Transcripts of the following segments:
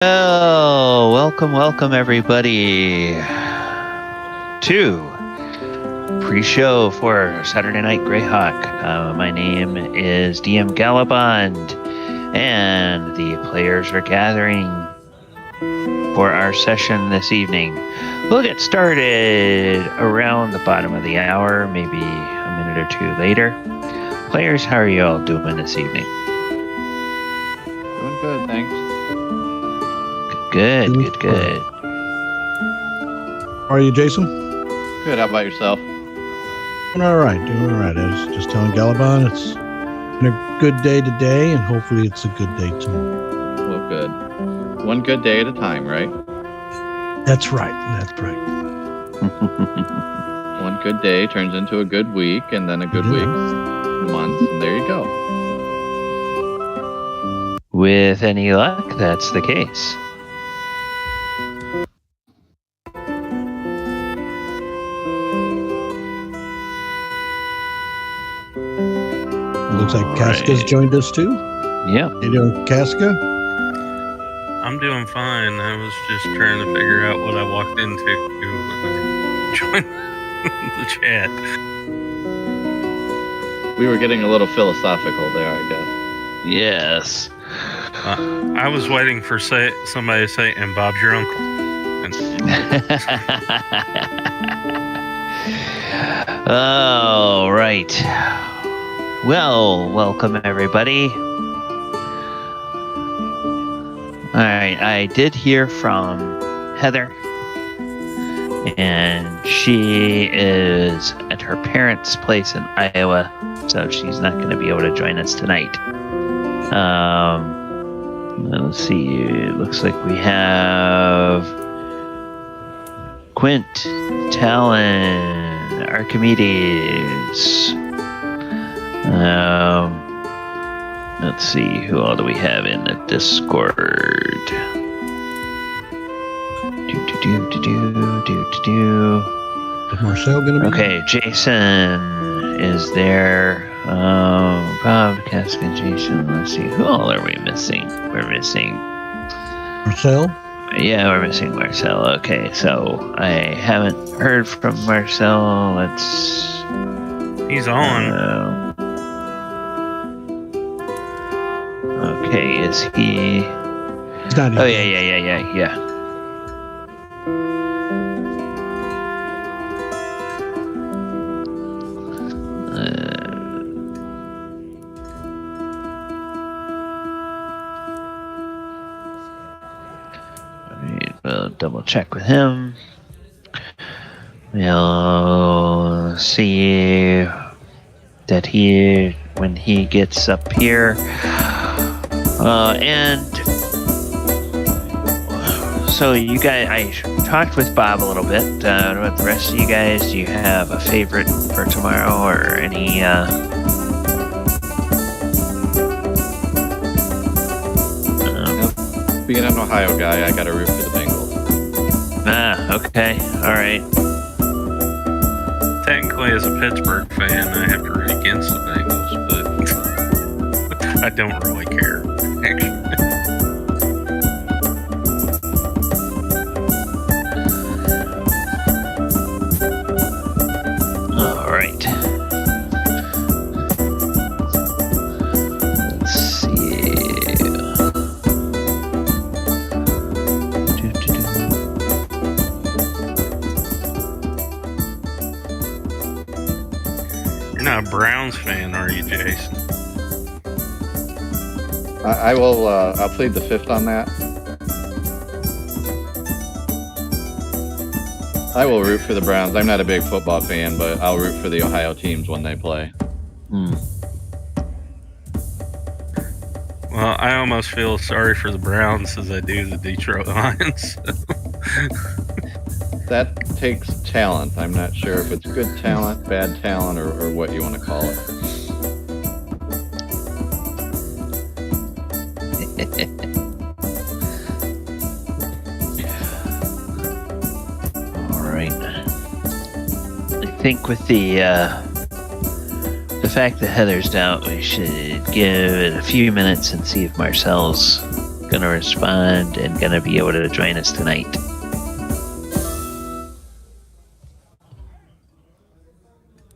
Oh, welcome everybody to pre-show for Saturday Night Greyhawk. My name is DM Galabond, and the players are gathering for our session this evening. We'll get started around the bottom of the hour, maybe a minute or two later. Players, how are you all doing this evening? Doing good, thanks. Good. How are you, Jason? Good, how about yourself? Doing all right. I was just telling Galabon it's been a good day today, and hopefully it's a good day tomorrow. Well, good. One good day at a time, right? That's right. One good day turns into a good week, and then a good week, month, and there you go. With any luck, that's the case. Looks like Casca's joined us too. Yeah. How you doing, Casca? I'm doing fine. I was just trying to figure out what I walked into to join the chat. We were getting a little philosophical there, I guess. Yes. I was waiting for somebody to say, "And Bob's your uncle." All right. Well, welcome everybody. All right, I did hear from Heather, and she is at her parents' place in Iowa, so she's not going to be able to join us tonight. Let's see. It looks like we have Quint, Talon, Archimedes. Let's see, who all do we have in the Discord? Is Marcel gonna be? Okay, Jason is there. Bob, Casca, Jason. Let's see, who all are we missing? We're missing Marcel? Yeah, we're missing Marcel. Okay, so I haven't heard from Marcel. He's on. Okay, is he? He's not Oh, even. yeah. We'll double check with him. We'll see that when he gets up here. And so you guys, I talked with Bob a little bit. With the rest of you guys, do you have a favorite for tomorrow or any? Being an Ohio guy, I gotta root for the Bengals. Okay, all right. Technically, as a Pittsburgh fan, I have to root against the Bengals, but I don't really care, actually. All right. Let's see. You're not a Browns fan, are you, Jason? I will, I'll plead the fifth on that. I will root for the Browns. I'm not a big football fan, but I'll root for the Ohio teams when they play. Well, I almost feel sorry for the Browns as I do the Detroit Lions. That takes talent. I'm not sure if it's good talent, bad talent, or what you want to call it. All right. I think with the fact that Heather's out, we should give it a few minutes and see if Marcel's going to respond and going to be able to join us tonight.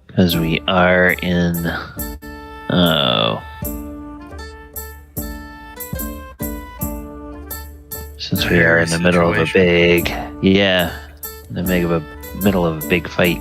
Because we are in... since we are in the middle of a big... Yeah, in the middle of a big fight.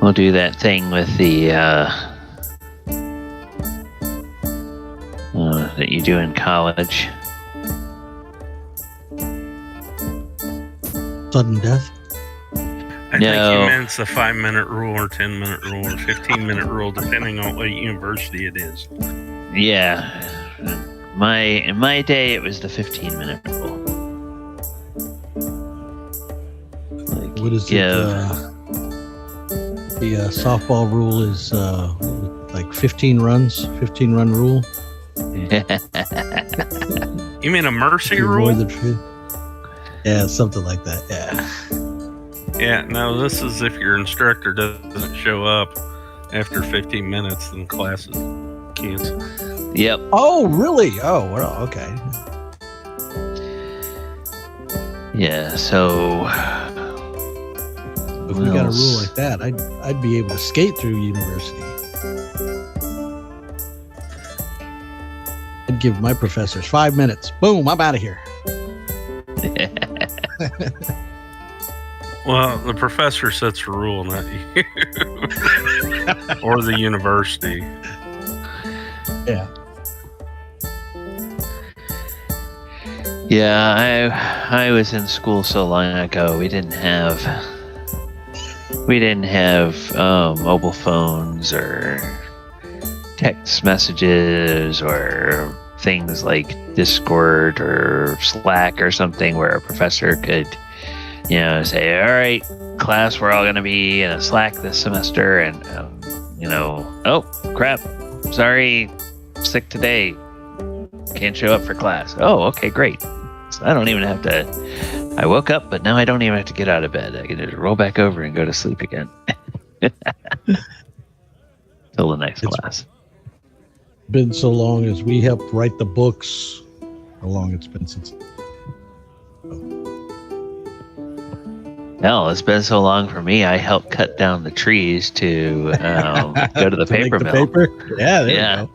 We'll do that thing with the that you do in college. Sudden death? I think you meant the 5-minute rule or 10-minute rule or 15-minute rule, depending on what university it is. Yeah. In my day, it was the 15-minute rule. Like, what is it? The softball rule is like 15 runs, 15-run rule. You mean a mercy rule? Yeah, something like that. Yeah. Yeah, no, this is if your instructor doesn't show up after 15 minutes, then class is canceled. Yep. Oh, really? Oh, well, okay. Yeah, so... If we got a rule like that, I'd be able to skate through university. I'd give my professors 5 minutes. Boom, I'm out of here. Well, the professor sets the rule, not you. Or the university. Yeah. Yeah, I was in school so long ago. We didn't have mobile phones or text messages or things like Discord or Slack or something where a professor could, say, all right, class, we're all going to be in a Slack this semester, and, oh, crap, sorry, sick today, can't show up for class. Oh, okay, great. So I don't even have to, I woke up, but now I don't even have to get out of bed. I can just roll back over and go to sleep again. Till the next class. Been so long as we helped write the books. How long it's been since... Hell, it's been so long for me. I helped cut down the trees to go to the paper mill. Paper? Yeah, there you go.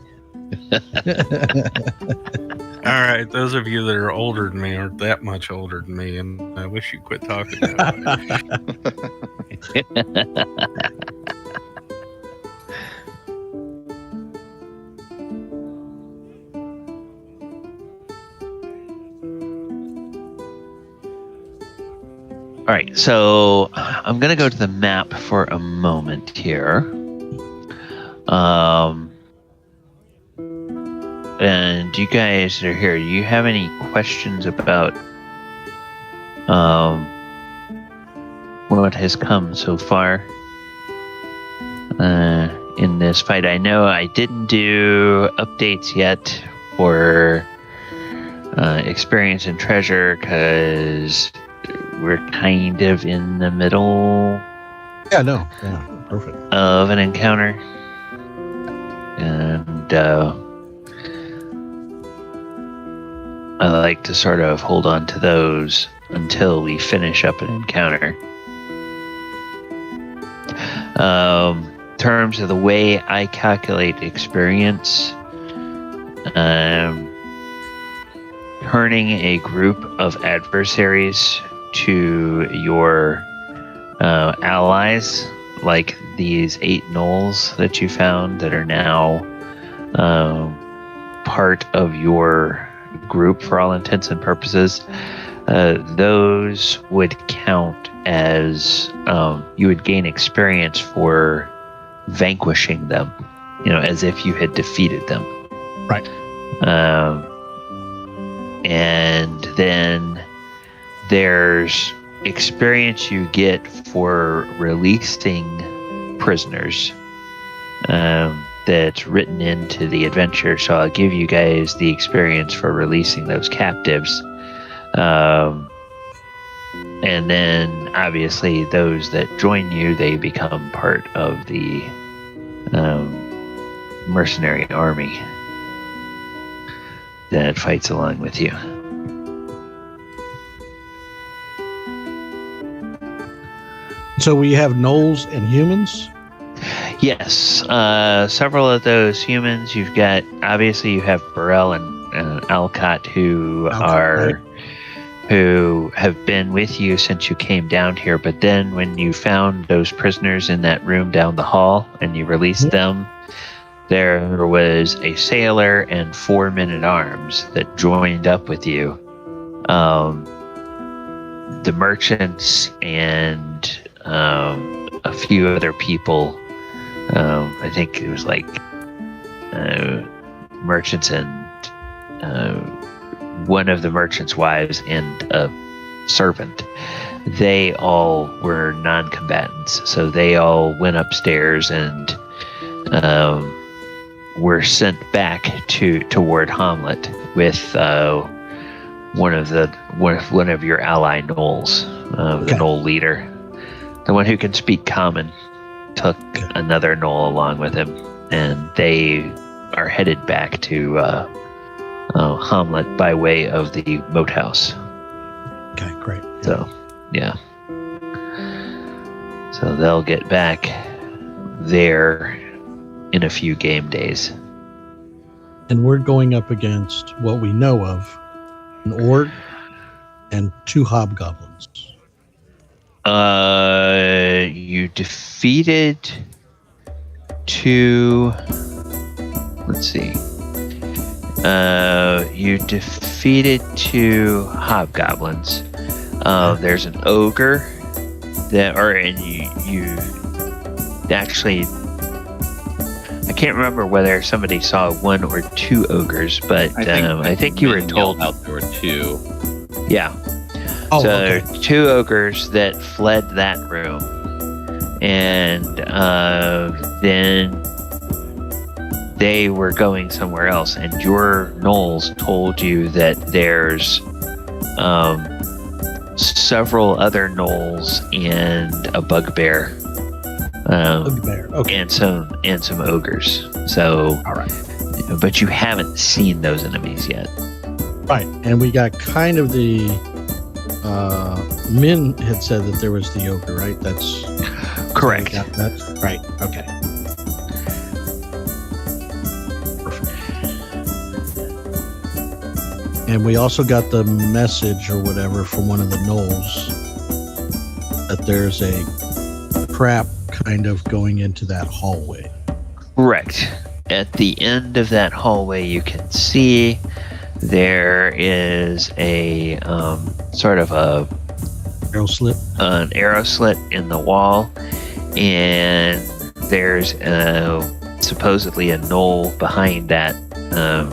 All right, those of you that are older than me aren't that much older than me, and I wish you'd quit talking that way. All right, so I'm going to go to the map for a moment here. And you guys that are here, do you have any questions about what has come so far in this fight? I know I didn't do updates yet for experience and treasure because we're kind of in the middle perfect. Of an encounter. And I like to sort of hold on to those until we finish up an encounter. In terms of the way I calculate experience, turning a group of adversaries to your allies, like these 8 gnolls that you found that are now part of your group for all intents and purposes, those would count as you would gain experience for vanquishing them, as if you had defeated them. Right. And then there's experience you get for releasing prisoners that's written into the adventure. So I'll give you guys the experience for releasing those captives. And then obviously those that join you, they become part of the mercenary army that fights along with you. So we have gnolls and humans? Yes, several of those humans. You've got, obviously you have Burrell and Alcott who have been with you since you came down here, but then when you found those prisoners in that room down the hall and you released them, there was a sailor and 4 men-at-arms that joined up with you. The merchants and a few other people, I think it was like merchants and one of the merchants' wives and a servant. They all were non-combatants, so they all went upstairs and were sent back toward Hamlet with one of your ally gnolls, the gnoll leader, the one who can speak common, took another gnoll along with him, and they are headed back to Hamlet by way of the moat house. Okay, great. So, yeah. So they'll get back there in a few game days. And we're going up against what we know of, an orc and 2 hobgoblins. You defeated 2. Let's see. You defeated 2 hobgoblins. There's an ogre and you actually, I can't remember whether somebody saw 1 or 2 ogres, but I think you were told out there were 2. Yeah. Oh, so okay. 2 ogres that fled that room, and then they were going somewhere else, and your gnolls told you that there's several other gnolls and a bugbear, Okay. and some ogres. So, All right. But you haven't seen those enemies yet. Right. And we got kind of the Min had said that there was the ogre, right? That's Correct. That's right. Okay. Perfect. And we also got the message or whatever from one of the gnolls that there's a trap kind of going into that hallway. Correct. At the end of that hallway, you can see there is a sort of Arrow slit. An arrow slit in the wall, and there's supposedly a gnoll behind that,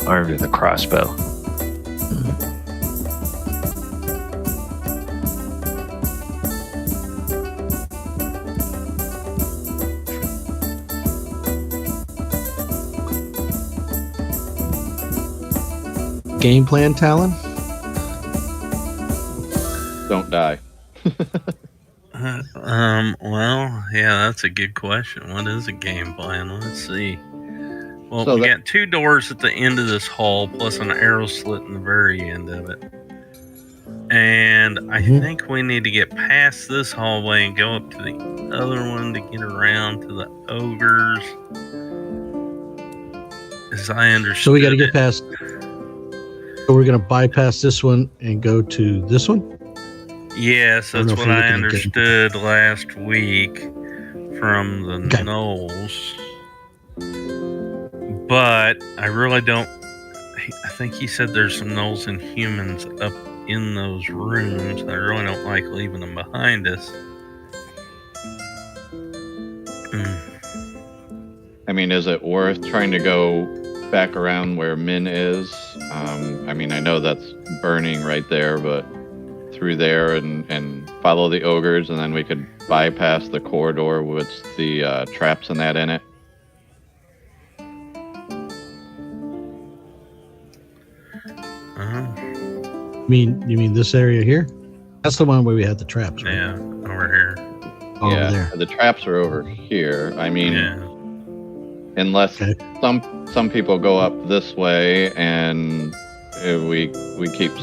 armed with a crossbow. Game plan, Talon? Don't die. Well, yeah, that's a good question. What is a game plan? Let's see. Well, So we got 2 doors at the end of this hall, plus an arrow slit in the very end of it. And I think we need to get past this hallway and go up to the other one to get around to the ogres. As I understood, So we got to get past. So we're going to bypass this one and go to this one? Yes, I don't that's know if what you're I looking at understood last week from the Okay. gnolls. But I really don't. I think he said there's some gnolls and humans up in those rooms. I really don't like leaving them behind us. I mean, is it worth trying to go back around where Min is? I mean, I know that's burning right there, but through there and follow the ogres, and then we could bypass the corridor with the traps and that in it. You mean this area here? That's the one where we had the traps, right? Yeah, over here. Over there. The traps are over here. I mean, unless some people go up this way, and we keep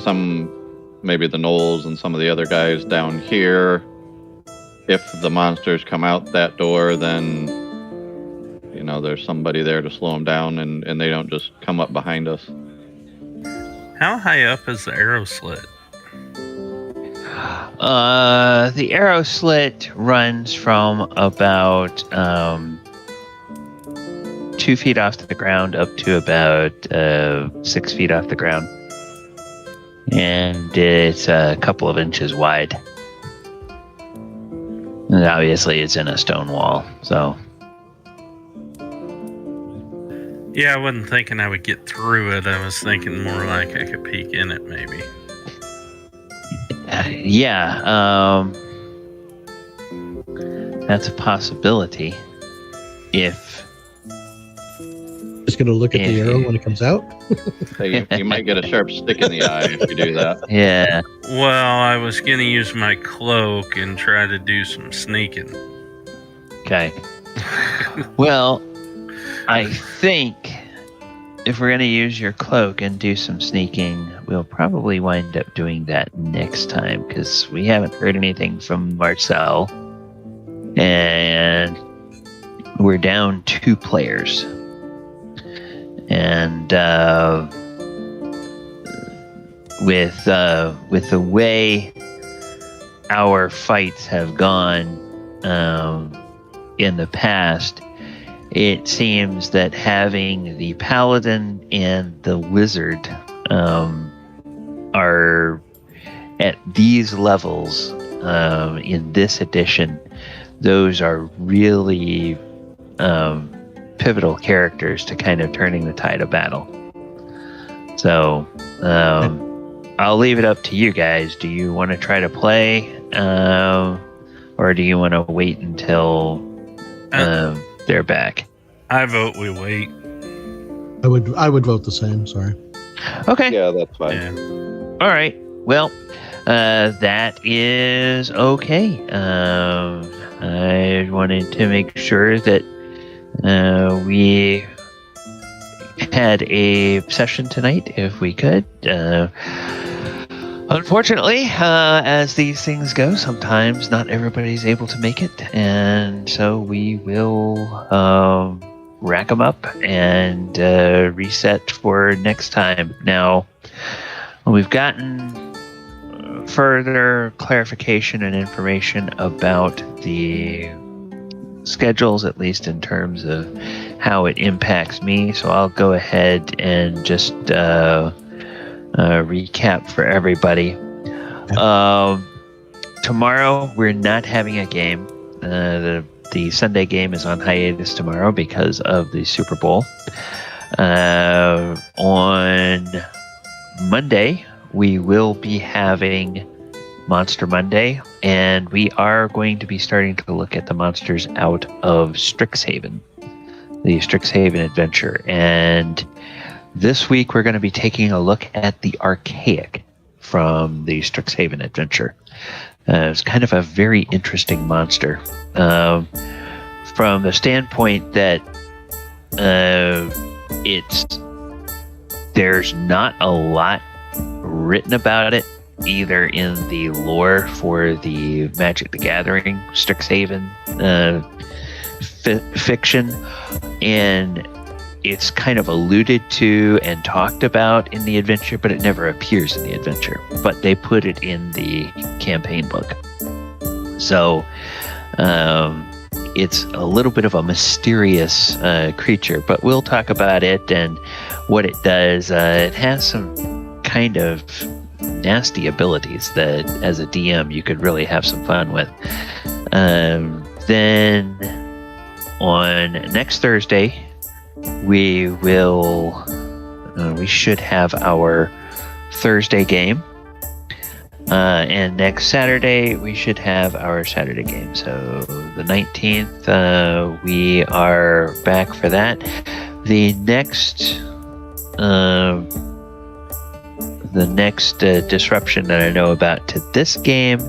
maybe the gnolls and some of the other guys down here. If the monsters come out that door, then there's somebody there to slow them down, and they don't just come up behind us. How high up is the arrow slit? The arrow slit runs from about 2 feet off the ground up to about 6 feet off the ground. And it's a couple of inches wide. And obviously it's in a stone wall, so... Yeah, I wasn't thinking I would get through it. I was thinking more like I could peek in it, maybe. That's a possibility. If just gonna look at the arrow when it comes out. Hey, you might get a sharp stick in the eye if you do that. Yeah. Well, I was going to use my cloak and try to do some sneaking. Okay. Well, I think if we're going to use your cloak and do some sneaking, we'll probably wind up doing that next time, because we haven't heard anything from Marcel. And we're down 2 players. And with the way our fights have gone in the past, it seems that having the paladin and the wizard are at these levels in this edition. Those are really pivotal characters to kind of turning the tide of battle. So I'll leave it up to you guys. Do you want to try to play, or do you want to wait until they're back? I vote we wait. I would vote the same. Sorry. Okay. Yeah, that's fine. Yeah. All right. Well, that is okay. I wanted to make sure that we had a session tonight if we could. Unfortunately, as these things go, sometimes not everybody's able to make it, and so we will rack them up and reset for next time. Now, we've gotten further clarification and information about the schedules, at least in terms of how it impacts me, so I'll go ahead and just recap for everybody. Tomorrow we're not having a game. The Sunday game is on hiatus tomorrow because of the Super Bowl. On Monday we will be having Monster Monday, and we are going to be starting to look at the monsters out of Strixhaven, the Strixhaven adventure. And this week we're going to be taking a look at the Archaic from the Strixhaven adventure. It's kind of a very interesting monster from the standpoint that there's not a lot written about it, either in the lore for the Magic the Gathering Strixhaven fiction, and it's kind of alluded to and talked about in the adventure, but it never appears in the adventure. But they put it in the campaign book. So it's a little bit of a mysterious creature, but we'll talk about it and what it does. It has some kind of nasty abilities that, as a DM, you could really have some fun with. Then on next Thursday, we should have our Thursday game. And next Saturday, we should have our Saturday game. So the 19th, we are back for that. The next disruption that I know about to this game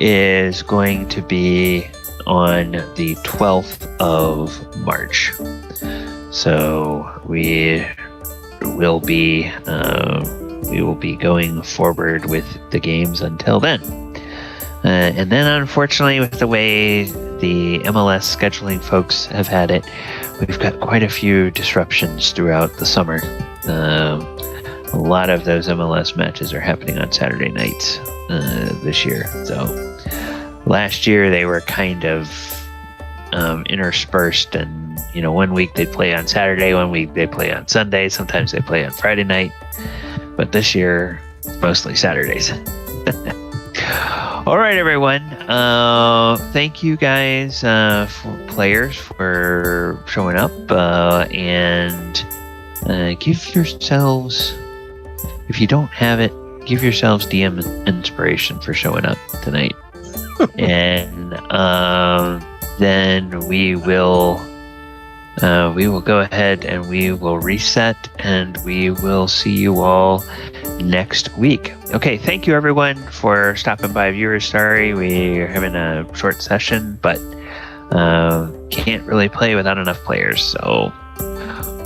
is going to be on the 12th of March. So we will be going forward with the games until then. And then, unfortunately, with the way the MLS scheduling folks have had it, we've got quite a few disruptions throughout the summer. A lot of those MLS matches are happening on Saturday nights this year. So last year they were kind of interspersed, and one week they'd play on Saturday, one week they play on Sunday, sometimes they play on Friday night. But this year, it's mostly Saturdays. All right, everyone. Thank you guys, players, for showing up. And give yourselves, if you don't have it, give yourselves DM inspiration for showing up tonight. And then we will go ahead and we will reset, and we will see you all next week. Okay, thank you everyone for stopping by, viewers. Sorry we're having a short session, but can't really play without enough players. So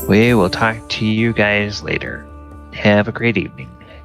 we will talk to you guys later. Have a great evening.